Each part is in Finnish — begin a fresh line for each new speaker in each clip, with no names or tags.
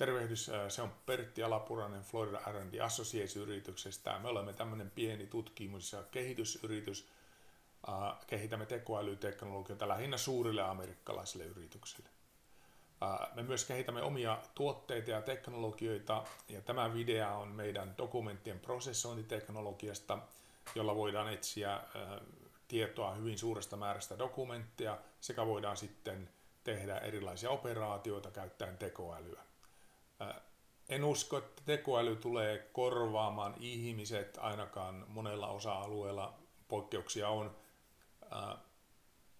Tervehdys, se on Pertti Alapurainen Florida R&D Associates-yrityksestä. Me olemme tämmöinen pieni tutkimus- ja kehitysyritys. Kehitämme tekoälyteknologioita lähinnä suurille amerikkalaisille yrityksille. Me myös kehitämme omia tuotteita ja teknologioita, ja tämä video on meidän dokumenttien prosessointiteknologiasta, jolla voidaan etsiä tietoa hyvin suuresta määrästä dokumentteja, sekä voidaan sitten tehdä erilaisia operaatioita käyttäen tekoälyä. En usko, että tekoäly tulee korvaamaan ihmiset, ainakaan monella osa-alueella poikkeuksia on.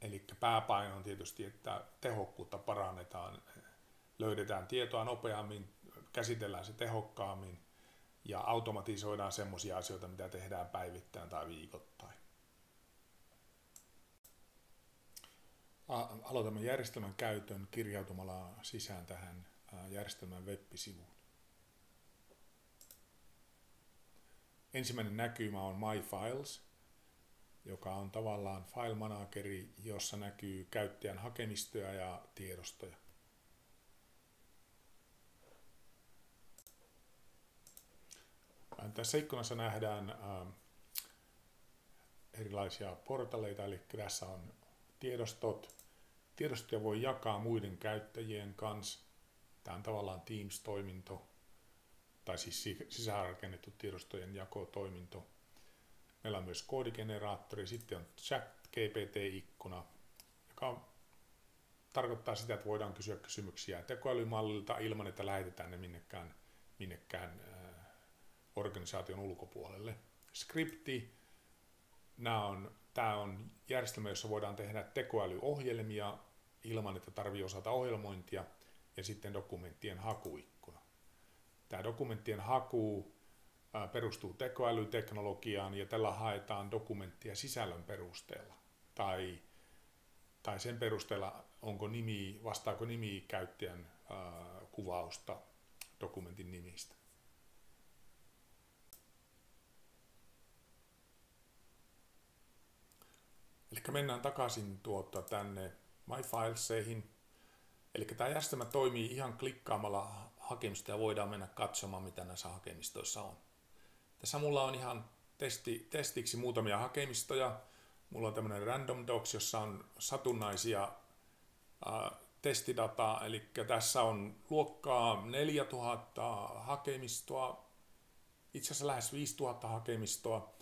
Eli pääpaino on tietysti, että tehokkuutta parannetaan, löydetään tietoa nopeammin, käsitellään se tehokkaammin ja automatisoidaan semmoisia asioita, mitä tehdään päivittäin tai viikoittain. Aloitamme järjestelmän käytön kirjautumalla sisään tähän järjestelmän web-sivuun. Ensimmäinen näkymä on My Files, joka on tavallaan file manageri, jossa näkyy käyttäjän hakemistoja ja tiedostoja. Tässä ikkunassa nähdään erilaisia portaaleita, eli tässä on tiedostot. Tiedostoja voi jakaa muiden käyttäjien kanssa. Tämä on tavallaan Teams-toiminto, tai siis sisäänrakennettu tiedostojen jakotoiminto. Meillä on myös koodigeneraattori, sitten on ChatGPT-ikkuna, joka tarkoittaa sitä, että voidaan kysyä kysymyksiä tekoälymallilta ilman, että lähetetään ne minnekään organisaation ulkopuolelle. Skripti, tämä on järjestelmä, jossa voidaan tehdä tekoälyohjelmia ilman, että tarvitsee osata ohjelmointia, ja sitten dokumenttien hakuikkuna. Tämä dokumenttien haku perustuu tekoälyteknologiaan, ja tällä haetaan dokumenttia sisällön perusteella tai sen perusteella, vastaako nimi käyttäjän kuvausta dokumentin nimistä. Eli mennään takaisin tänne My Fileseihin. Eli tämä järjestelmä toimii ihan klikkaamalla hakemistoja, voidaan mennä katsomaan, mitä näissä hakemistoissa on. Tässä mulla on ihan testiksi muutamia hakemistoja. Mulla on tämmöinen Random Docs, jossa on satunnaisia testidataa, eli tässä on luokkaa 4000 hakemistoa, itse asiassa lähes 5000 hakemistoa,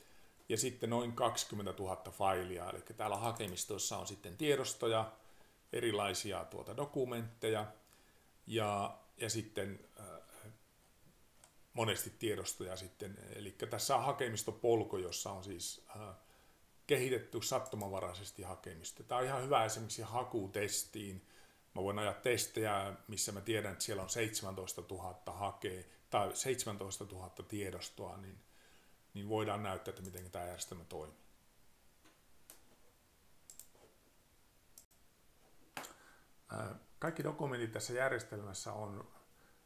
ja sitten noin 20 000 failia. Eli täällä hakemistoissa on sitten tiedostoja, erilaisia dokumentteja ja sitten monesti tiedostoja sitten. Eli tässä on hakemistopolku, jossa on siis kehitetty sattumanvaraisesti hakemista. Tämä on ihan hyvä esimerkiksi hakutestiin. Mä voin ajaa testejä, missä mä tiedän, että siellä on 17 000 tai 17 000 tiedostoa, niin voidaan näyttää, että miten tämä järjestelmä toimii. Kaikki dokumentit tässä järjestelmässä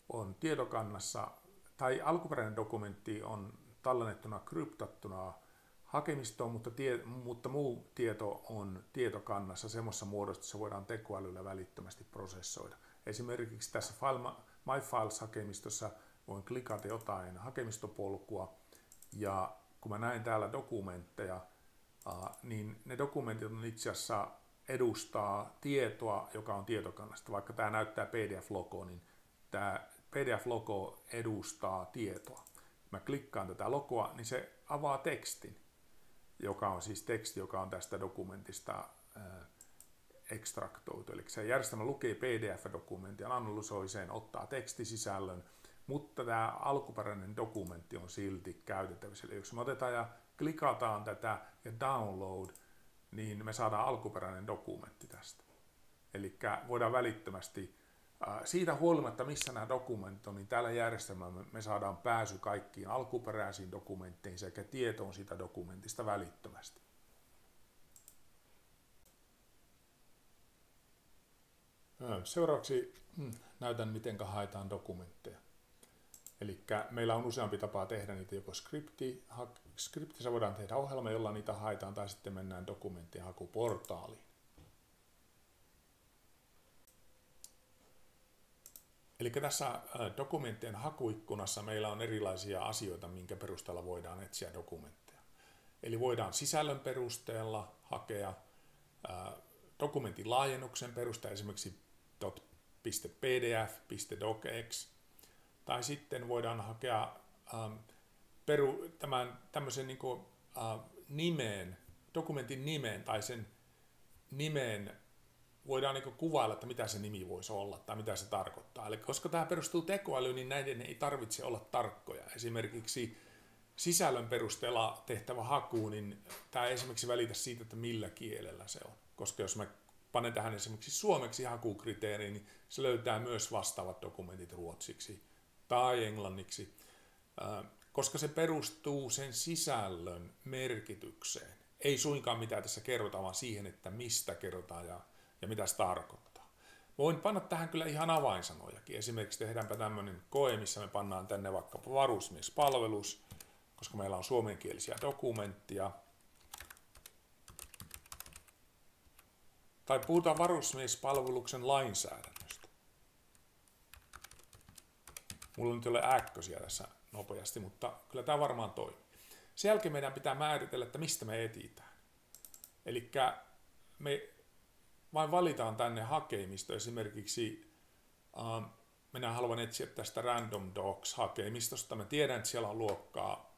on tietokannassa, tai alkuperäinen dokumentti on tallennettuna kryptattuna hakemistoon, mutta muu tieto on tietokannassa semmoisessa muodossa, että se voidaan tekoälyllä välittömästi prosessoida. Esimerkiksi tässä My Files-hakemistossa voin klikata jotain hakemistopolkua, ja kun mä näen täällä dokumentteja, niin ne dokumentit on itse asiassa edustaa tietoa, joka on tietokannasta. Vaikka tämä näyttää PDF-logo, niin tämä PDF-logo edustaa tietoa. Mä klikkaan tätä logoa, niin se avaa tekstin, joka on siis teksti, joka on tästä dokumentista ekstraktoitu. Eli se järjestelmä lukee PDF-dokumentin, analysoi sen, ottaa tekstisisällön, mutta tämä alkuperäinen dokumentti on silti käytettävissä. Eli jos me otetaan ja klikataan tätä ja download, niin me saadaan alkuperäinen dokumentti tästä. Eli voidaan välittömästi, siitä huolimatta missä nämä dokumentit on, niin tällä järjestelmällä me saadaan pääsy kaikkiin alkuperäisiin dokumentteihin sekä tietoon siitä dokumentista välittömästi. Seuraavaksi näytän, miten haetaan dokumentteja. Eli meillä on useampi tapa tehdä niitä, joko skriptissä voidaan tehdä ohjelma, jolla niitä haetaan, tai sitten mennään dokumenttien hakuportaaliin. Eli tässä dokumenttien hakuikkunassa meillä on erilaisia asioita, minkä perusteella voidaan etsiä dokumentteja. Eli voidaan sisällön perusteella hakea, dokumentin laajennuksen perusteella, esimerkiksi .pdf, .docx, tai sitten voidaan hakea tämmöisen niin kuin, dokumentin nimeen tai sen nimeen voidaan niin kuin kuvailla, että mitä se nimi voisi olla tai mitä se tarkoittaa. Eli koska tämä perustuu tekoälyyn, niin näiden ei tarvitse olla tarkkoja. Esimerkiksi sisällön perusteella tehtävä haku, niin tämä ei esimerkiksi välitä siitä, että millä kielellä se on. Koska jos mä panen tähän esimerkiksi suomeksi hakukriteeriin, niin se löytää myös vastaavat dokumentit ruotsiksi tai englanniksi, koska se perustuu sen sisällön merkitykseen. Ei suinkaan mitä tässä kerrotaan, vaan siihen, että mistä kerrotaan ja mitä se tarkoittaa. Voin panna tähän kyllä ihan avainsanojakin. Esimerkiksi tehdäänpä tämmöinen koe, missä me pannaan tänne vaikka varusmiespalvelus, koska meillä on suomenkielisiä dokumentteja. Tai puhutaan varusmiespalveluksen lainsäädännöstä. Mulla nyt ei ole äkkösiä tässä nopeasti, mutta kyllä tämä varmaan toimii. Sen jälkeen meidän pitää määritellä, että mistä me etsitään. Eli me vain valitaan tänne hakemisto. Esimerkiksi minä haluan etsiä tästä Random Docs hakemistosta. Mä tiedän, että siellä on luokkaa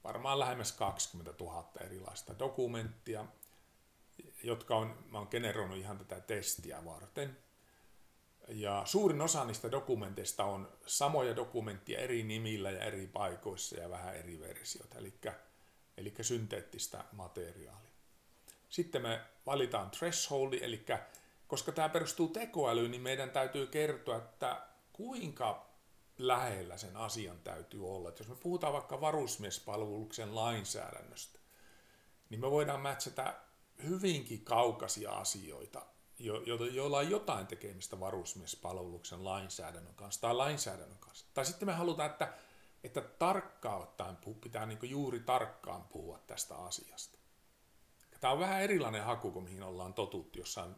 varmaan lähemmäs 20 000 erilaista dokumenttia, jotka mä oon generoinut ihan tätä testiä varten. Ja suurin osa niistä dokumenteista on samoja dokumentteja eri nimillä ja eri paikoissa ja vähän eri versioita, eli synteettistä materiaalia. Sitten me valitaan thresholdi, eli koska tämä perustuu tekoälyyn, niin meidän täytyy kertoa, että kuinka lähellä sen asian täytyy olla. Että jos me puhutaan vaikka varusmiespalveluksen lainsäädännöstä, niin me voidaan matchata hyvinkin kaukaisia asioita, joilla on jotain tekemistä varusmiespalveluksen lainsäädännön kanssa tai lainsäädännön kanssa. Tai sitten me halutaan, että tarkkaan ottaen pitää niin kuin juuri tarkkaan puhua tästä asiasta. Tämä on vähän erilainen haku kuin mihin ollaan totuttu jossain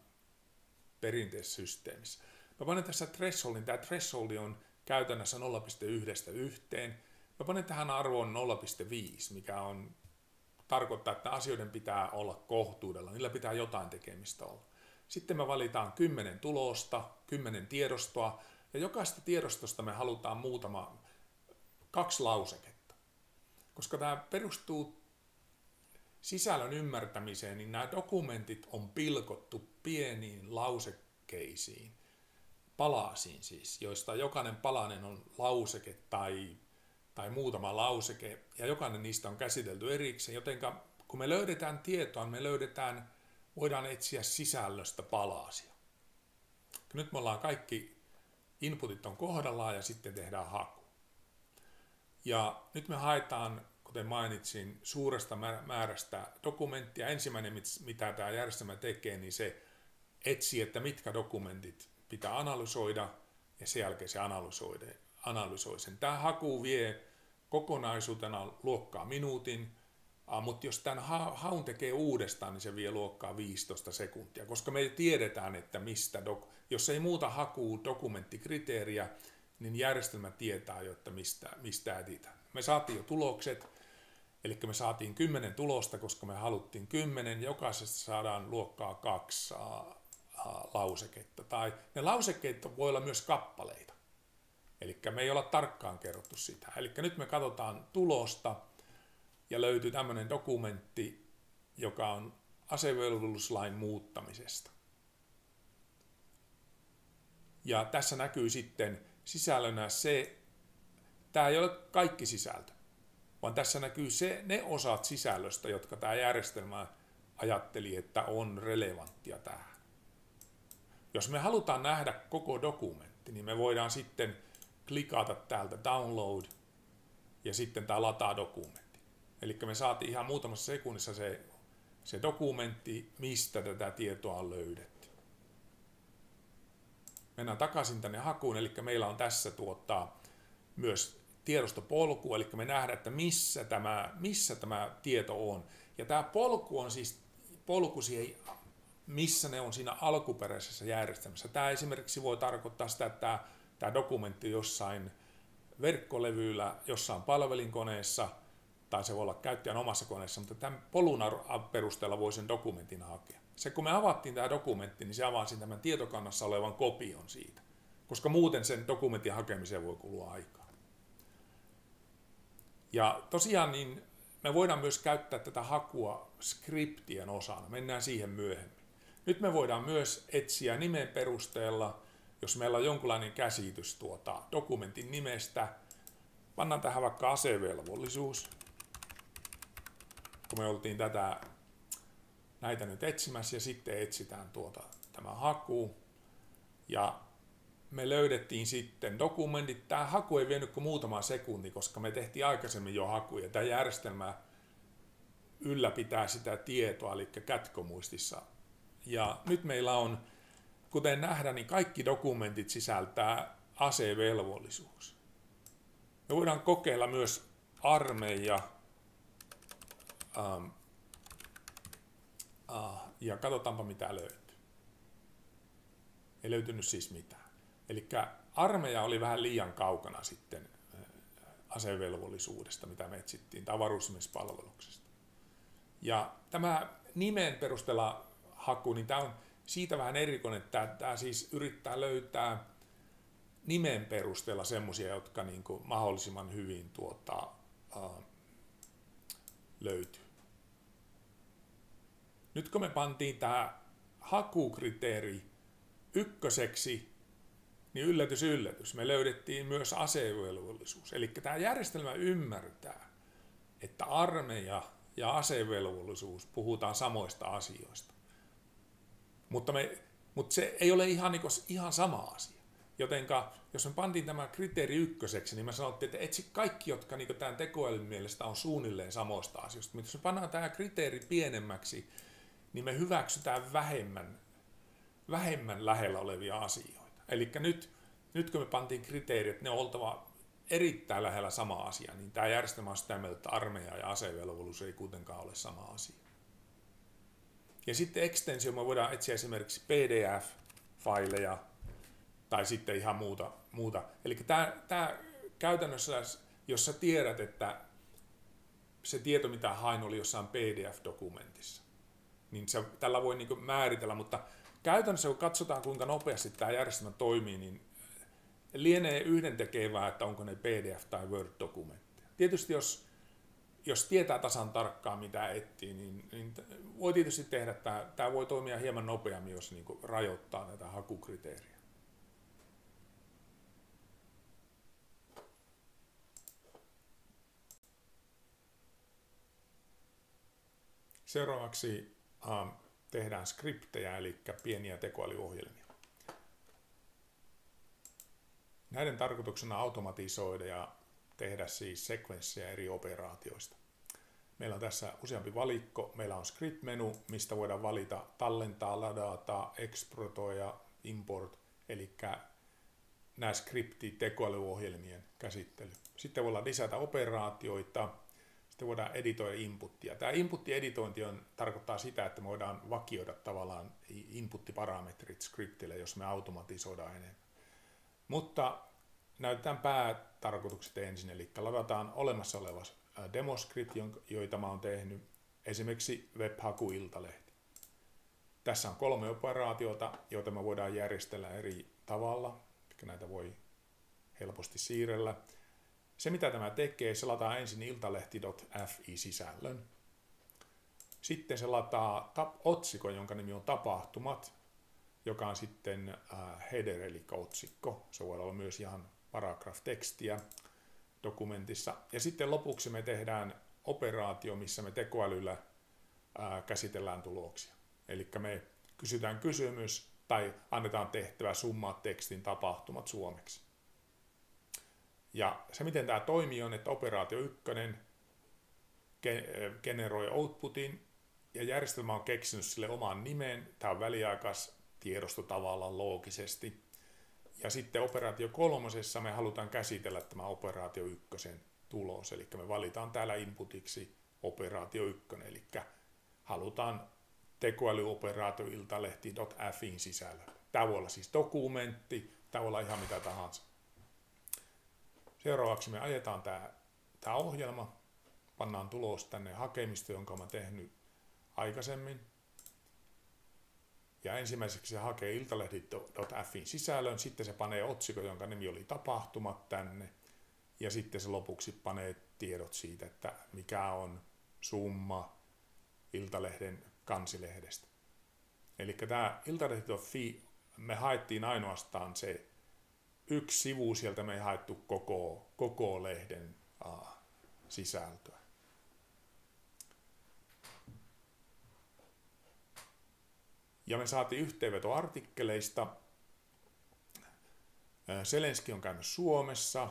perinteisessä systeemissä. Mä panen tässä thresholdin. Tämä threshold on käytännössä 0,1:1. Mä panen tähän arvoon 0,5, mikä tarkoittaa, että asioiden pitää olla kohtuudella. Niillä pitää jotain tekemistä olla. Sitten me valitaan 10 tulosta, 10 tiedostoa, ja jokaista tiedostosta me halutaan 2 lauseketta. Koska tämä perustuu sisällön ymmärtämiseen, niin nämä dokumentit on pilkottu pieniin lausekkeisiin, palasiin siis, joista jokainen palanen on lauseke tai muutama lauseke, ja jokainen niistä on käsitelty erikseen, joten kun me löydetään tietoa, voidaan etsiä sisällöstä palasia. Nyt me ollaan kaikki inputit on kohdallaan ja sitten tehdään haku. Ja nyt me haetaan, kuten mainitsin, suuresta määrästä dokumenttia. Ensimmäinen, mitä tämä järjestelmä tekee, niin se etsii, että mitkä dokumentit pitää analysoida, ja sen jälkeen se analysoi sen. Tämä haku vie kokonaisuutena luokkaa minuutin, mutta jos tämän haun tekee uudestaan, niin se vie luokkaa 15 sekuntia, koska me tiedetään, että jos ei muuta hakuun dokumenttikriteeriä, niin järjestelmä tietää jo, että mistä etsitään. Me saatiin jo tulokset, eli me saatiin 10 tulosta, koska me haluttiin 10, jokaisesta saadaan luokkaa 2 lauseketta. Tai ne lausekkeet voi olla myös kappaleita, eli me ei olla tarkkaan kerrottu sitä. Eli nyt me katsotaan tulosta, ja löytyy tämmöinen dokumentti, joka on asevelvollisuuslain muuttamisesta. Ja tässä näkyy sitten sisällönä tämä ei ole kaikki sisältö, vaan tässä näkyy ne osat sisällöstä, jotka tämä järjestelmä ajatteli, että on relevanttia tähän. Jos me halutaan nähdä koko dokumentti, niin me voidaan sitten klikata täältä download ja sitten tämä lataa dokumentti. Eli me saatiin ihan muutamassa sekunnissa se dokumentti, mistä tätä tietoa on löydetty. Mennään takaisin tänne hakuun, eli meillä on tässä myös tiedostopolku, eli me nähdään, että missä tämä tieto on. Ja tämä polku on siis polku siihen, missä ne on siinä alkuperäisessä järjestelmässä. Tämä esimerkiksi voi tarkoittaa sitä, että tämä tämä dokumentti jossain verkkolevyllä, jossain palvelinkoneessa, tai se voi olla käyttäjän omassa koneessa, mutta tämän polun perusteella voi sen dokumentin hakea. Se kun me avattiin tämä dokumentti, niin se avasi tämän tietokannassa olevan kopion siitä, koska muuten sen dokumentin hakemiseen voi kulua aikaa. Ja tosiaan niin me voidaan myös käyttää tätä hakua skriptien osana, mennään siihen myöhemmin. Nyt me voidaan myös etsiä nimen perusteella, jos meillä on jonkinlainen käsitys dokumentin nimestä. Pannaan tähän vaikka asevelvollisuus, kun me oltiin näitä nyt etsimässä ja sitten etsitään tämä haku. Ja me löydettiin sitten dokumentit. Tämä haku ei vienyt kuin muutama sekunti, koska me tehtiin aikaisemmin jo hakuja. Tämä järjestelmä ylläpitää sitä tietoa, eli kätkömuistissa. Ja nyt meillä on, kuten nähdään, niin kaikki dokumentit sisältää asevelvollisuus. Me voidaan kokeilla myös armeija. Ja katsotaanpa mitä löytyy. Ei löytynyt siis mitään. Eli armeija oli vähän liian kaukana sitten asevelvollisuudesta, mitä me etsittiin, tai varusmiespalveluksesta. Ja tämä nimen perusteella haku, niin tämä on siitä vähän erikoinen, että tämä siis yrittää löytää nimen perusteella semmoisia, jotka niin kuin mahdollisimman hyvin löytyy. Nyt kun me pantiin tämä hakukriteeri ykköseksi, niin yllätys, me löydettiin myös asevelvollisuus. Eli tämä järjestelmä ymmärtää, että armeija ja asevelvollisuus puhutaan samoista asioista. Mutta se ei ole ihan sama asia. Jotenka, jos me pantiin tämä kriteeri ykköseksi, niin me sanottiin, että etsi kaikki, jotka tämän tekoälyn mielestä on suunnilleen samoista asioista. Mutta jos me pannaan tämä kriteeri pienemmäksi, niin me hyväksytään vähemmän lähellä olevia asioita. Eli nyt kun me pantiin kriteeri, että ne on oltava erittäin lähellä sama asia, niin tämä järjestelmä on sitä mieltä, että armeija ja asevelvollisuus ei kuitenkaan ole sama asia. Ja sitten ekstensio, me voidaan etsiä esimerkiksi PDF-faileja tai sitten ihan muuta. Eli tämä käytännössä, jos sä tiedät, että se tieto, mitä hain, oli jossain PDF-dokumentissa, niin tällä voi niin kuin määritellä, mutta käytännössä kun katsotaan, kuinka nopeasti tämä järjestelmä toimii, niin lienee yhdentekevää, että onko ne PDF- tai Word-dokumentteja. Tietysti jos tietää tasan tarkkaan, mitä etsii, niin voi tietysti tehdä, että tämä voi toimia hieman nopeammin, jos niin kuin rajoittaa näitä hakukriteeriä. Seuraavaksi tehdään skriptejä, eli pieniä tekoälyohjelmia. Näiden tarkoituksena automatisoida ja tehdä siis sekvenssejä eri operaatioista. Meillä on tässä useampi valikko. Meillä on script-menu, mistä voidaan valita tallentaa, ladata, exportoida, import, eli nämä skriptit tekoälyohjelmien käsittely. Sitten voidaan lisätä operaatioita. Sitten voidaan editoida inputtia. Tämä input-editointi tarkoittaa sitä, että me voidaan vakioida tavallaan input-parametrit skriptille, jos me automatisoidaan enemmän. Mutta näytetään päätarkoitukset ensin, eli ladataan olemassa oleva demoscript, joita mä oon tehnyt, esimerkiksi web-haku-iltalehti. Tässä on 3 operaatiota, joita me voidaan järjestellä eri tavalla, eli näitä voi helposti siirrellä. Se mitä tämä tekee, se lataa ensin iltalehti.fi-sisällön. Sitten se lataa otsikon, jonka nimi on tapahtumat, joka on sitten header eli otsikko. Se voi olla myös ihan paragraph-tekstiä dokumentissa. Ja sitten lopuksi me tehdään operaatio, missä me tekoälyllä käsitellään tuloksia. Eli me kysytään kysymys tai annetaan tehtävä summaa tekstin tapahtumat suomeksi. Ja se miten tämä toimii on, että operaatio 1 generoi outputin ja järjestelmä on keksinyt sille oman nimen. Tämä on väliaikaistiedosto tavallaan loogisesti. Ja sitten operaatio 3 me halutaan käsitellä tämä operaatio 1 tulos. Eli me valitaan täällä inputiksi operaatio 1. Eli halutaan tekoälyoperaatio iltalehti.fin sisällä. Tämä voi olla siis dokumentti, Tämä voi olla ihan mitä tahansa. Seuraavaksi me ajetaan tämä ohjelma, pannaan tulos tänne hakemisto, jonka olen tehnyt aikaisemmin. Ja ensimmäiseksi se hakee iltalehti.fin sisällön, sitten se panee otsikon, jonka nimi oli tapahtumat tänne. Ja sitten se lopuksi panee tiedot siitä, että mikä on summa Iltalehden kansilehdestä. Eli tämä iltalehti.fi, me haettiin ainoastaan se yksi sivu, sieltä me ei haettu koko lehden sisältöä. Ja me saatiin yhteenveto artikkeleista. Zelenski on käynyt Suomessa.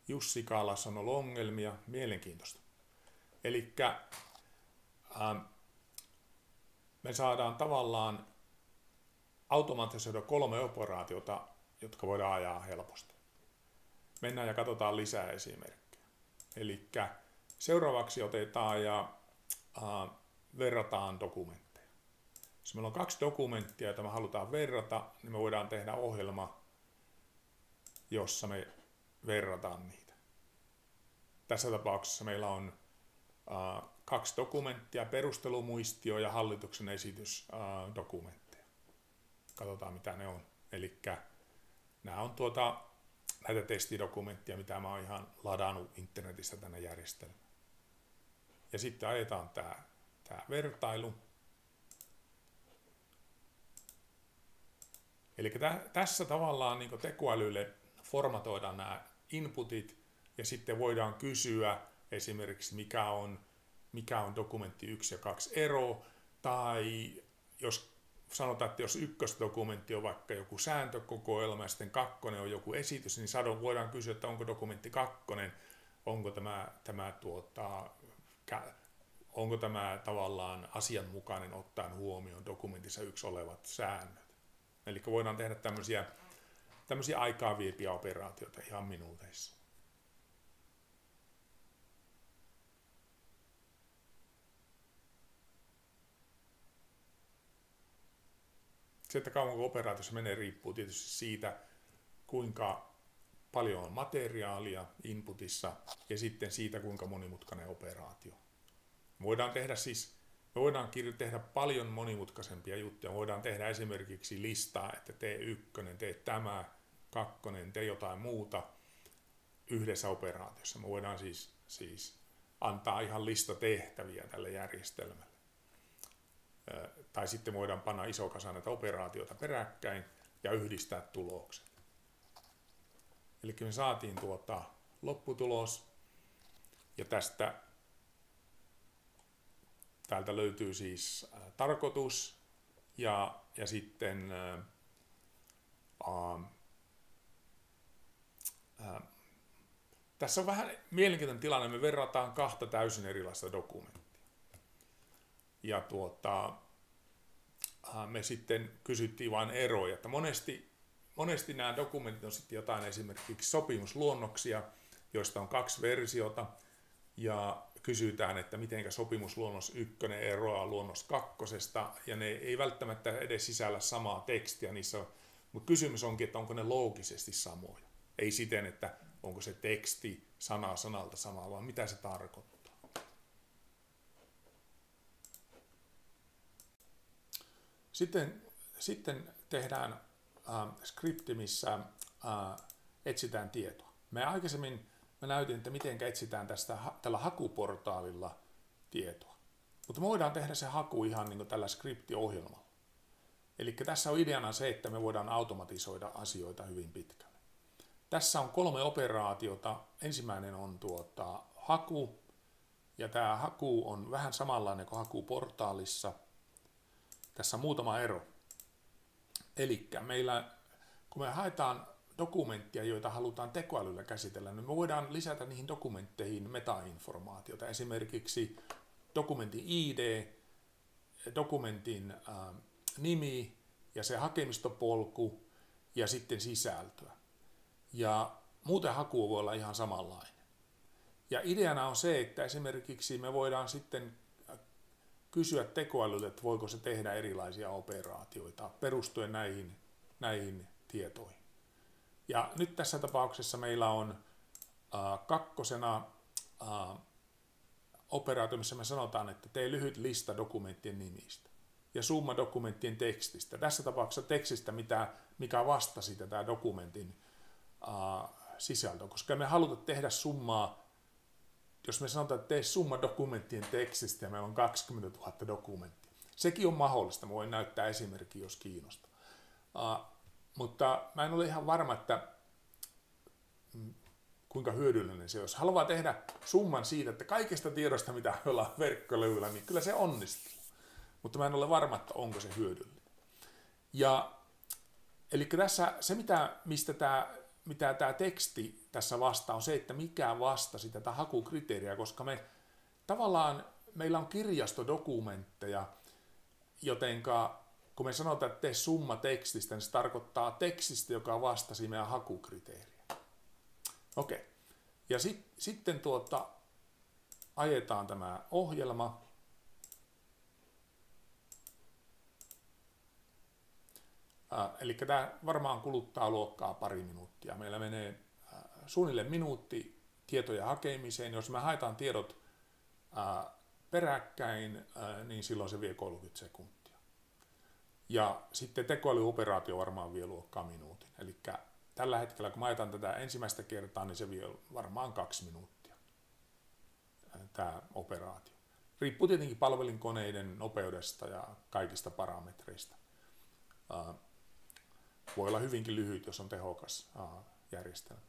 Jussi Kaalassa on ollut ongelmia. Mielenkiintoista. Eli me saadaan tavallaan automatisoida 3 operaatiota, jotka voidaan ajaa helposti. Mennään ja katsotaan lisää esimerkkejä. Eli seuraavaksi otetaan ja verrataan dokumentteja. Jos meillä on 2 dokumenttia, joita me halutaan verrata, niin me voidaan tehdä ohjelma, jossa me verrataan niitä. Tässä tapauksessa meillä on 2 dokumenttia, perustelumuistio ja hallituksen esitysdokumentteja. Katsotaan mitä ne on. Eli nämä on näitä testidokumentteja, mitä mä oon ihan ladannut internetistä tänne järjestelmään. Ja sitten ajetaan tämä vertailu. Eli tässä tavallaan niin tekoälylle formatoidaan nämä inputit ja sitten voidaan kysyä esimerkiksi mikä on dokumentti 1 ja 2 ero, tai jos sanotaan, että jos ykkösdokumentti on vaikka joku sääntökokoelma ja sitten 2 on joku esitys, niin voidaan kysyä, että onko dokumentti 2, onko tämä tavallaan asianmukainen ottaen huomioon dokumentissa 1 olevat säännöt. Eli voidaan tehdä tämmöisiä aikaa viepiä operaatioita ihan minuuteissa. Se, että kauanko operaatiossa menee, riippuu tietysti siitä, kuinka paljon on materiaalia inputissa ja sitten siitä, kuinka monimutkainen operaatio. Me voidaan tehdä paljon monimutkaisempia juttuja. Voidaan tehdä esimerkiksi listaa, että tee 1, tee tämä, 2, tee jotain muuta yhdessä operaatiossa. Me voidaan siis antaa ihan lista tehtäviä tälle järjestelmälle. Tai sitten voidaan panna iso kasa näitä operaatioita peräkkäin ja yhdistää tulokset. Eli me saatiin lopputulos ja täältä löytyy siis tarkoitus ja sitten tässä on vähän mielenkiintoinen tilanne, me verrataan 2 täysin erilaista dokumenttia. Ja me sitten kysyttiin vain eroja, että monesti nämä dokumentit on sitten jotain esimerkiksi sopimusluonnoksia, joista on 2 versiota, ja kysytään, että miten sopimusluonnos 1 eroaa luonnos 2, ja ne ei välttämättä edes sisällä samaa tekstiä niissä, mutta kysymys onkin, että onko ne loogisesti samoja. Ei siten, että onko se teksti sana sanalta sama, vaan mitä se tarkoittaa. Sitten tehdään skripti, missä etsitään tietoa. Aikaisemmin mä näytin, että miten etsitään tällä hakuportaalilla tietoa. Mutta me voidaan tehdä se haku ihan niin kuin tällä skriptiohjelmalla. Eli tässä on ideana se, että me voidaan automatisoida asioita hyvin pitkälle. Tässä on 3 operaatiota. Ensimmäinen on haku, ja tämä haku on vähän samanlainen kuin hakuportaalissa. Tässä on muutama ero. Eli kun me haetaan dokumenttia, joita halutaan tekoälyllä käsitellä, niin me voidaan lisätä niihin dokumentteihin metainformaatiota. Esimerkiksi dokumentin ID, dokumentin nimi ja se hakemistopolku ja sitten sisältöä. Ja muuten haku voi olla ihan samanlainen. Ja ideana on se, että esimerkiksi me voidaan sitten kysyä tekoälyltä, että voiko se tehdä erilaisia operaatioita perustuen näihin tietoihin. Ja nyt tässä tapauksessa meillä on kakkosena operaatio, missä me sanotaan, että tee lyhyt lista dokumenttien nimistä ja summa dokumenttien tekstistä. Tässä tapauksessa tekstistä, mikä vastasi tätä dokumentin sisältöä, koska me halutaan tehdä summaa, jos me sanotaan, että tee summa dokumenttien tekstistä ja meillä on 20 000 dokumenttia. Sekin on mahdollista, mä voin näyttää esimerkki, jos kiinnostaa. Mutta mä en ole ihan varma, että kuinka hyödyllinen se on. Jos haluaa tehdä summan siitä, että kaikista tiedosta, mitä ollaan verkkolevyllä, niin kyllä se onnistuu. Mutta mä en ole varma, että onko se hyödyllinen. Ja, eli tässä se, mitä tämä teksti tässä vastaa, on se, että mikä vastasi tätä hakukriteeriä, koska meillä on kirjastodokumentteja, jotenka kun me sanotaan, että tee summa tekstistä, niin se tarkoittaa tekstistä, joka vastasi meidän hakukriteeriä. Okei. Ja sitten ajetaan tämä ohjelma. Eli tämä varmaan kuluttaa luokkaa pari minuuttia. Meillä menee suunnilleen minuutti tietojen hakemiseen. Jos me haetaan tiedot peräkkäin, niin silloin se vie 30 sekuntia. Ja sitten tekoälyoperaatio varmaan vie luokkaa minuutin. Eli tällä hetkellä, kun mä ajetaan tätä ensimmäistä kertaa, niin se vie varmaan 2 minuuttia, tämä operaatio. Riippuu tietenkin palvelinkoneiden nopeudesta ja kaikista parametreista. Voi olla hyvinkin lyhyt, jos on tehokas järjestelmä.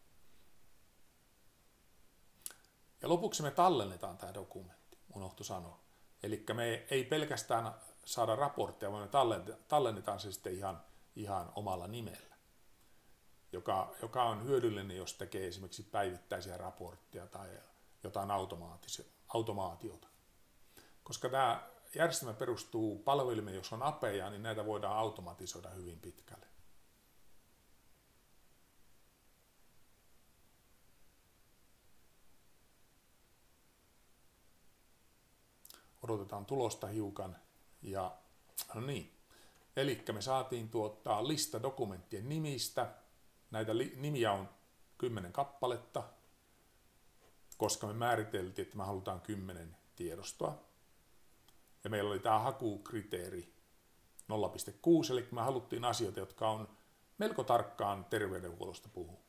Ja lopuksi me tallennetaan tämä dokumentti, unohtu sanoa. Eli me ei pelkästään saada raporttia, vaan me tallennetaan se sitten ihan omalla nimellä, joka on hyödyllinen, jos tekee esimerkiksi päivittäisiä raportteja tai jotain automaatiota. Koska tämä järjestelmä perustuu palvelimeen, jos on API:ja, niin näitä voidaan automatisoida hyvin pitkälle. Odotetaan tulosta hiukan. Ja no niin. Eli me saatiin lista dokumenttien nimistä. Näitä nimiä on 10 kappaletta, koska me määriteltiin, että me halutaan 10 tiedostoa. Ja meillä oli tämä hakukriteeri 0,6, eli me haluttiin asioita, jotka on melko tarkkaan terveydenhuollosta puhuu.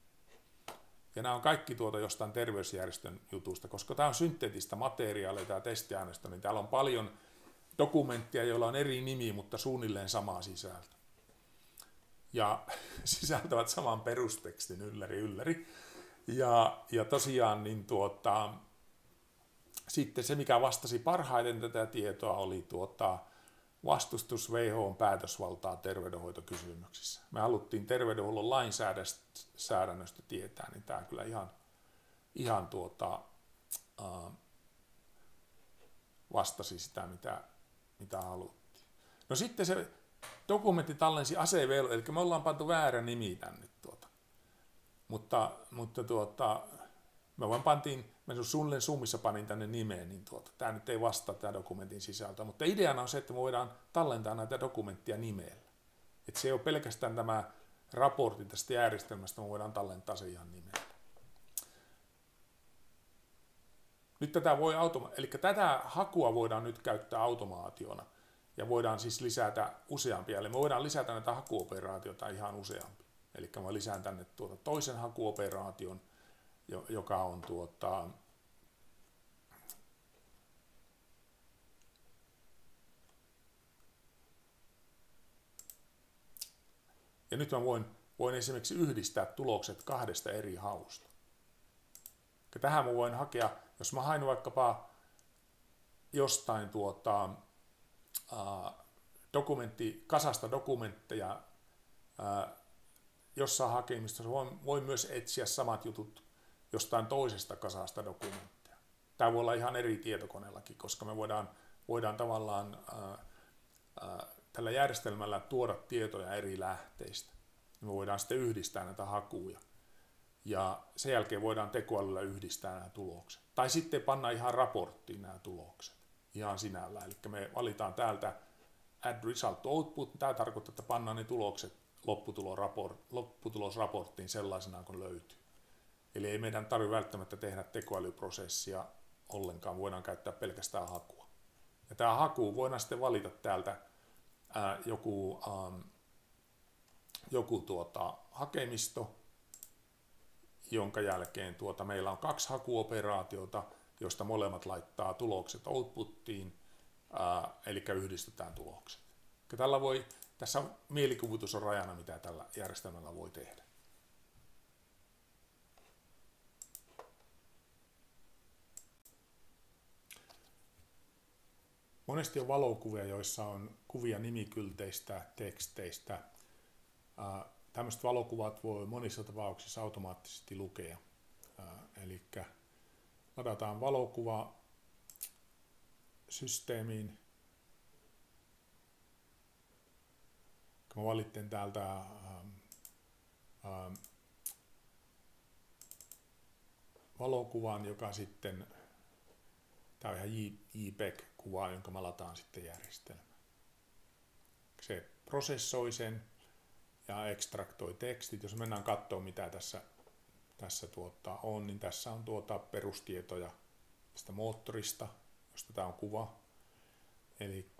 Ja nämä on kaikki jostain terveysjärjestön jutusta, koska tämä on synteettistä materiaalia, tämä testiaineisto, niin täällä on paljon dokumenttia, joilla on eri nimi, mutta suunnilleen sama sisältö. Ja sisältävät saman perustekstin ylläri. Ja tosiaan niin sitten se, mikä vastasi parhaiten tätä tietoa, oli vastustus WHO:n päätösvaltaa terveydenhoitokysymyksissä. Me haluttiin terveydenhuollon lainsäädännöstä tietää, niin tämä kyllä ihan vastasi sitä, mitä haluttiin. No sitten se dokumentti tallensi asevelvollisuuden, eli me ollaan pantu väärä nimi tänne. Mutta me vaan suunnilleen summissa panin tänne nimeen, niin tämä nyt ei vastaa tämä dokumentin sisältöä. Mutta ideana on se, että me voidaan tallentaa näitä dokumenttia nimellä. Että se ei ole pelkästään tämä raportti tästä järjestelmästä, me voidaan tallentaa se ihan nimellä. Nyt tätä hakua voidaan nyt käyttää automaationa. Ja voidaan siis lisätä useampia, eli me voidaan lisätä näitä hakuoperaatioita ihan useampia. Eli mä lisään tänne toisen hakuoperaation, joka on ja nyt mä voin esimerkiksi yhdistää tulokset 2 eri hausta. Ja tähän mä voin hakea, jos mä hain vaikkapa jostain kasasta dokumentteja jossain hakemistossa, voin myös etsiä samat jutut jostain toisesta kasasta dokumentteja. Tämä voi olla ihan eri tietokoneellakin, koska me voidaan tavallaan tällä järjestelmällä tuoda tietoja eri lähteistä. Me voidaan sitten yhdistää näitä hakuja. Ja sen jälkeen voidaan tekoälyllä yhdistää nämä tulokset. Tai sitten panna ihan raporttiin nämä tulokset ihan sinällään. Eli me valitaan täältä Add Result to Output. Tämä tarkoittaa, että pannaan ne tulokset lopputulosraporttiin sellaisenaan kuin löytyy. Eli ei meidän tarvitse välttämättä tehdä tekoälyprosessia ollenkaan, voidaan käyttää pelkästään hakua. Ja tämä haku voidaan sitten valita täältä joku hakemisto, jonka jälkeen meillä on 2 hakuoperaatiota, joista molemmat laittaa tulokset outputtiin, eli yhdistetään tulokset. Tässä mielikuvitus on rajana, mitä tällä järjestelmällä voi tehdä. Monesti on valokuvia, joissa on kuvia nimikylteistä, teksteistä. Tämmöiset valokuvat voi monissa tapauksissa automaattisesti lukea. Eli ladataan valokuva systeemiin. Mä valitsen täältä valokuvan, joka sitten, tämä on ihan JPEG-kuva, jonka mä lataan sitten järjestelmään. Se prosessoi sen ja ekstraktoi tekstit. Jos mennään katsomaan, mitä tässä on, niin tässä on perustietoja tästä moottorista, josta tämä on kuva. Eli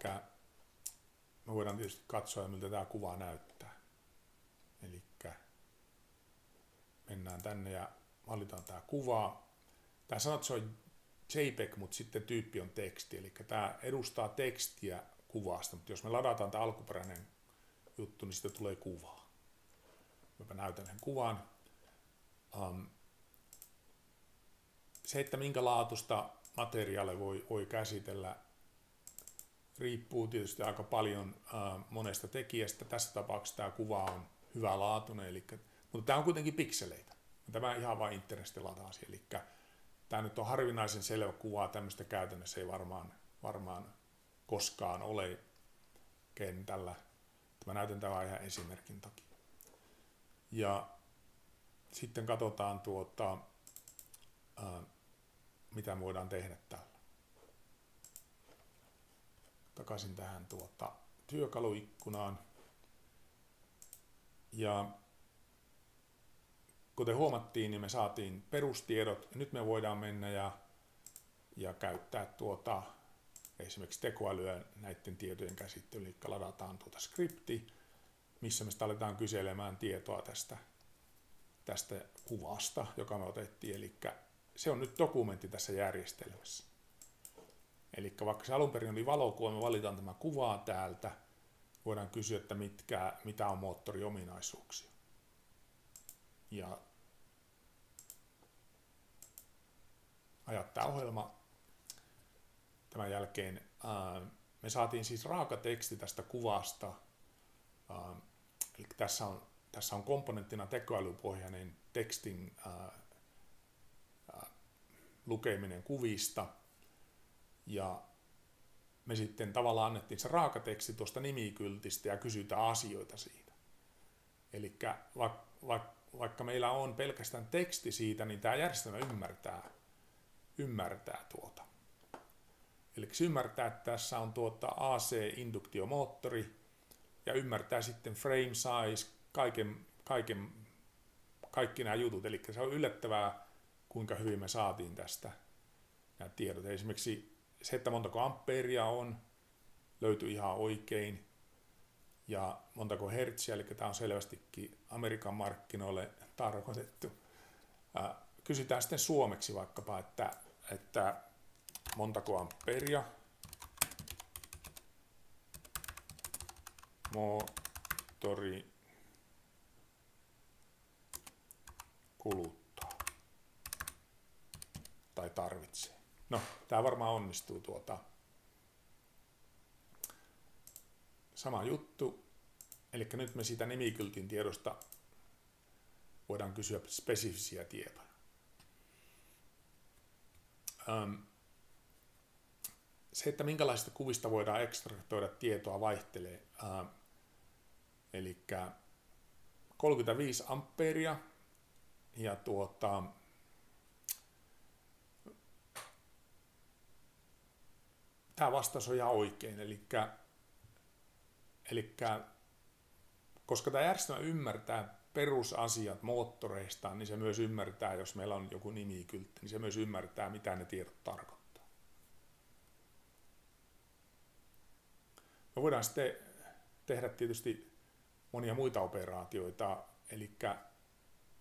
me voidaan tietysti katsoa, miltä tämä kuva näyttää. Eli mennään tänne ja valitaan tämä kuva. Tämä sanoo, että se on JPEG, mutta sitten tyyppi on teksti. Eli tämä edustaa tekstiä kuvasta, mutta jos me ladataan tämä alkuperäinen juttu, niin siitä tulee kuvaa. Mä näytän sen kuvan. Se, että minkä laatusta materiaalia voi käsitellä, riippuu tietysti aika paljon monesta tekijästä. Tässä tapauksessa tämä kuva on hyvälaatuinen, mutta tämä on kuitenkin pikseleitä. Tämä ihan vain internetistä lataa siihen. Eli tämä nyt on harvinaisen selvä kuva, tämmöistä käytännössä ei varmaan koskaan ole kentällä. Mä näytän tämän ihan esimerkin takia. Ja sitten katsotaan mitä voidaan tehdä tällä. Takaisin tähän työkaluikkunaan. Ja kuten huomattiin, niin me saatiin perustiedot. Nyt me voidaan mennä ja käyttää esimerkiksi tekoälyä näiden tietojen käsittelyyn. Eli ladataan skripti, missä me aletaan kyselemään tietoa tästä kuvasta, joka me otettiin. Eli se on nyt dokumentti tässä järjestelmässä. Eli vaikka se alun perin oli valokuva, me valitaan tämä kuvaa täältä. Voidaan kysyä, että mitä on moottoriominaisuuksia. Ja ajattaa ohjelma. Tämän jälkeen me saatiin siis raaka teksti tästä kuvasta. Eli tässä on komponenttina tekoälypohjainen tekstin lukeminen kuvista. Ja me sitten tavallaan annettiin se raaka teksti tuosta nimikyltistä ja kysytään asioita siitä. Eli vaikka meillä on pelkästään teksti siitä, niin tämä järjestelmä ymmärtää tuota. Eli se ymmärtää, että tässä on AC-induktiomoottori ja ymmärtää sitten frame size, kaikki nämä jutut. Eli se on yllättävää, kuinka hyvin me saatiin tästä nämä tiedot. Esimerkiksi se, että montako ampeeria on, löytyi ihan oikein. Ja montako hertsiä, eli tämä on selvästikin Amerikan markkinoille tarkoitettu. Kysytään sitten suomeksi vaikkapa, että montako ampeeria moottori kuluttaa tai tarvitsee. No, tämä varmaan onnistuu sama juttu. Eli nyt me siitä nimikyltin tiedosta voidaan kysyä spesifisiä tietoja. Se, että minkälaisista kuvista voidaan ekstraktoida tietoa, vaihtelee. Eli 35 ampeeria ja tämä vastaus on ihan oikein. Eli koska tämä järjestelmä ymmärtää perusasiat moottoreistaan, niin se myös ymmärtää, jos meillä on joku nimikyltti, niin se myös ymmärtää, mitä ne tiedot tarkoittaa. Me voidaan sitten tehdä tietysti monia muita operaatioita, eli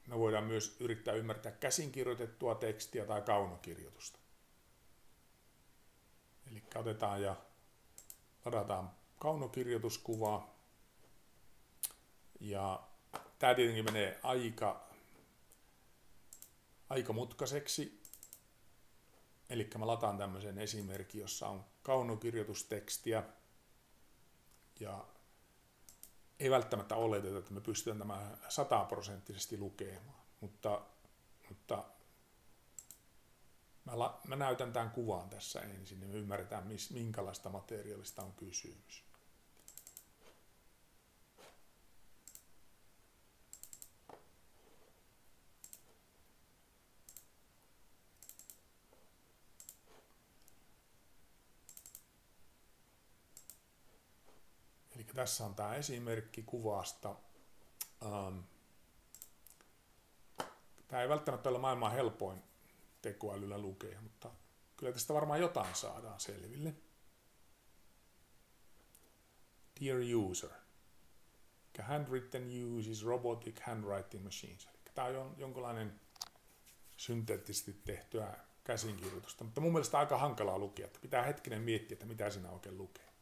me voidaan myös yrittää ymmärtää käsinkirjoitettua tekstiä tai kaunokirjoitusta. Eli otetaan ja ladataan kaunokirjoituskuva. Ja tämä tietenkin menee aika mutkaiseksi. Eli mä lataan tämmöisen esimerkin, jossa on kaunokirjoitustekstiä. Ja ei välttämättä oleteta, että me pystytään tämä 100% lukemaan, mutta mä näytän tämän kuvan tässä ensin, niin me ymmärretään, minkälaista materiaalista on kysymys. Eli tässä on tämä esimerkki kuvasta. Tämä ei välttämättä ole maailman helpoin tekoälyllä lukea, mutta kyllä tästä varmaan jotain saadaan selville. Dear user, handwritten uses robotic handwriting machines. Eli tämä on jonkinlainen synteettisesti tehtyä käsinkirjoitusta, mutta mun mielestä aika hankalaa lukea, että pitää hetkinen miettiä, että mitä siinä oikein lukee.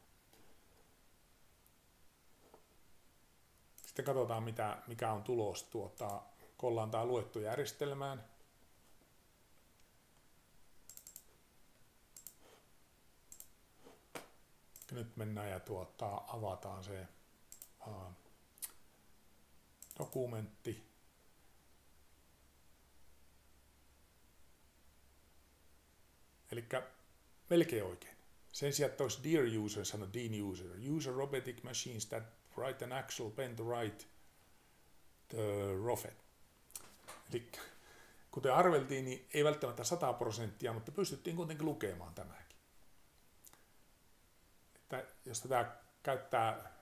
Sitten katsotaan, mikä on tulos. Kollaan tämä luettu järjestelmään. Nyt mennään ja avataan se dokumentti. Eli melkein oikein. Sen sijaan, että olisi dear user, sano dear user. User robotic machines that write an actual pen to write the roffet. Eli kuten arveltiin, niin ei välttämättä 100%, mutta pystyttiin kuitenkin lukemaan tämäkin. Että jos tätä käyttää,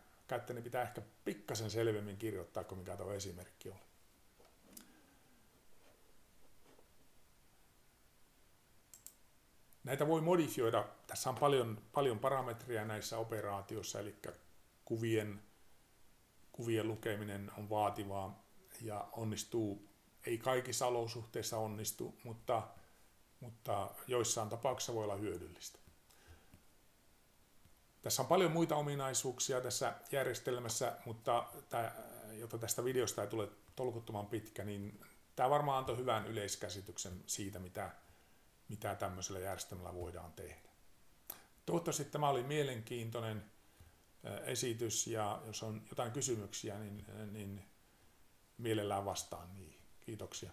niin pitää ehkä pikkasen selvemmin kirjoittaa kuin mikä tuo esimerkki oli. Näitä voi modifioida. Tässä on paljon parametreja näissä operaatioissa, eli kuvien lukeminen on vaativaa ja onnistuu, ei kaikissa olosuhteissa onnistu, mutta joissain tapauksissa voi olla hyödyllistä. Tässä on paljon muita ominaisuuksia tässä järjestelmässä, mutta jotta tästä videosta ei tule tolkuttoman pitkä, niin tämä varmaan antoi hyvän yleiskäsityksen siitä, mitä tämmöisellä järjestelmällä voidaan tehdä. Toivottavasti tämä oli mielenkiintoinen esitys, ja jos on jotain kysymyksiä, niin mielellään vastaan niihin. Kiitoksia.